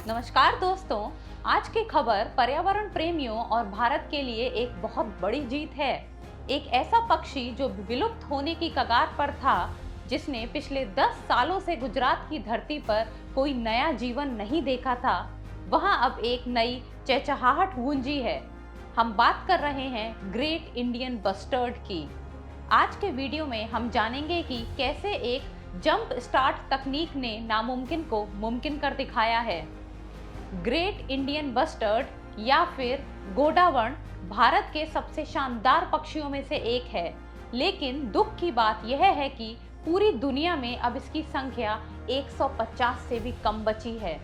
नमस्कार दोस्तों। आज की खबर पर्यावरण प्रेमियों और भारत के लिए एक बहुत बड़ी जीत है। एक ऐसा पक्षी जो विलुप्त होने की कगार पर था, जिसने पिछले 10 सालों से गुजरात की धरती पर कोई नया जीवन नहीं देखा था, वहां अब एक नई चहचहाहट गूंजी है। हम बात कर रहे हैं ग्रेट इंडियन बस्टर्ड की। आज के वीडियो में हम जानेंगे कि कैसे एक जंप स्टार्ट तकनीक ने नामुमकिन को मुमकिन कर दिखाया है। ग्रेट इंडियन बस्टर्ड या फिर गोडावण भारत के सबसे शानदार पक्षियों में से एक है, लेकिन दुख की बात यह है कि पूरी दुनिया में अब इसकी संख्या 150 से भी कम बची है।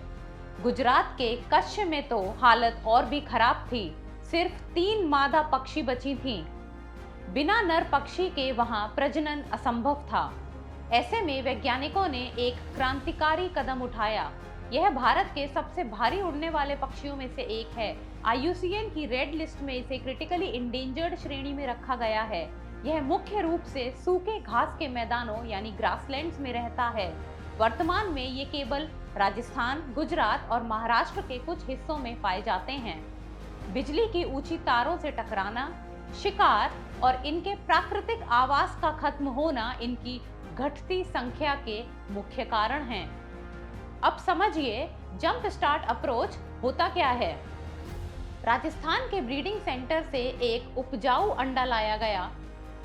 गुजरात के कच्छ में तो हालत और भी खराब थी। सिर्फ 3 मादा पक्षी बची थीं। बिना नर पक्षी के वहां प्रजनन असंभव था। ऐसे में वैज्ञानिकों ने एक क्रांतिकारी कदम उठाया। यह भारत के सबसे भारी उड़ने वाले पक्षियों में से एक है। IUCN की रेड लिस्ट में इसे क्रिटिकली इंडेंजर्ड श्रेणी में रखा गया है। यह मुख्य रूप से सूखे घास के मैदानों यानी ग्रासलैंड्स में रहता है। वर्तमान में ये केवल राजस्थान, गुजरात और महाराष्ट्र के कुछ हिस्सों में पाए जाते हैं। बिजली की ऊंची तारों से टकराना, शिकार और इनके प्राकृतिक आवास का खत्म होना इनकी घटती संख्या के मुख्य कारण हैं। अब समझिए जंप स्टार्ट अप्रोच होता क्या है। राजस्थान के ब्रीडिंग सेंटर से एक उपजाऊ अंडा लाया गया।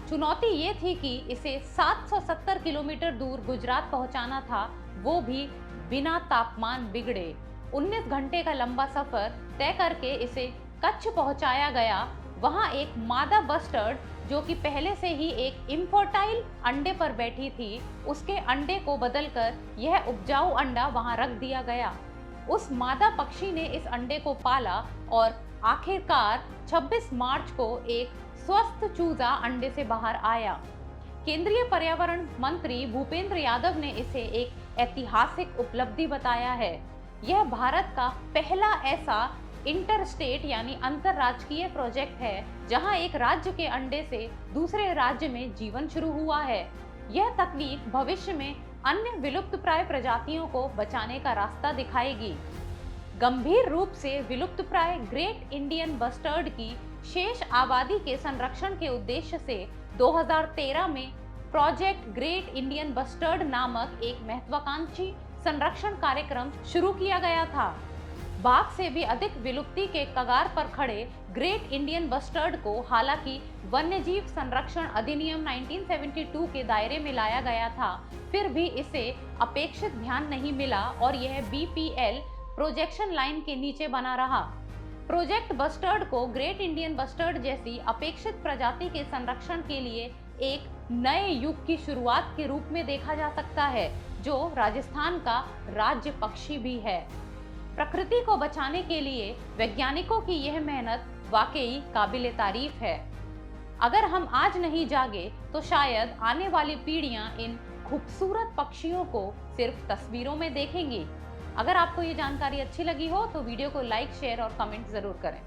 चुनौती ये थी कि इसे 770 किलोमीटर दूर गुजरात पहुंचाना था, वो भी बिना तापमान बिगड़े। 19 घंटे का लंबा सफर तय करके इसे कच्छ पहुंचाया गया। वहां एक मादा बस्टर्ड जो कि पहले से ही एक इनफर्टाइल अंडे पर बैठी थी, उसके अंडे को बदलकर यह उपजाऊ अंडा वहां रख दिया गया। उस मादा पक्षी ने इस अंडे को पाला और आखिरकार 26 मार्च को एक स्वस्थ चूजा अंडे से बाहर आया। केंद्रीय पर्यावरण मंत्री भूपेंद्र यादव ने इसे एक ऐतिहासिक उपलब्धि बताया है। यह भारत का पहला ऐसा इंटरस्टेट यानी अंतरराज्यीय प्रोजेक्ट है जहां एक राज्य के अंडे से दूसरे राज्य में जीवन शुरू हुआ है। यह तकनीक भविष्य में अन्य विलुप्तप्राय प्रजातियों को बचाने का रास्ता दिखाएगी। गंभीर रूप से विलुप्तप्राय ग्रेट इंडियन बस्टर्ड की शेष आबादी के संरक्षण के उद्देश्य से 2013 में प्रोजेक्ट ग्रेट इंडियन बस्टर्ड नामक एक महत्वाकांक्षी संरक्षण कार्यक्रम शुरू किया गया था। बाघ से भी अधिक विलुप्ति के कगार पर खड़े ग्रेट इंडियन बस्टर्ड को हालांकि वन्यजीव संरक्षण अधिनियम 1972 के दायरे में लाया गया था, फिर भी इसे अपेक्षित ध्यान नहीं मिला और यह BPL प्रोजेक्शन लाइन के नीचे बना रहा। प्रोजेक्ट बस्टर्ड को ग्रेट इंडियन बस्टर्ड जैसी अपेक्षित प्रजाति के संरक्षण के लिए एक नए युग की शुरुआत के रूप में देखा जा सकता है, जो राजस्थान का राज्य पक्षी भी है। प्रकृति को बचाने के लिए वैज्ञानिकों की यह मेहनत वाकई काबिले तारीफ है। अगर हम आज नहीं जागे तो शायद आने वाली पीढ़ियां इन खूबसूरत पक्षियों को सिर्फ तस्वीरों में देखेंगी। अगर आपको ये जानकारी अच्छी लगी हो तो वीडियो को लाइक, शेयर और कमेंट जरूर करें।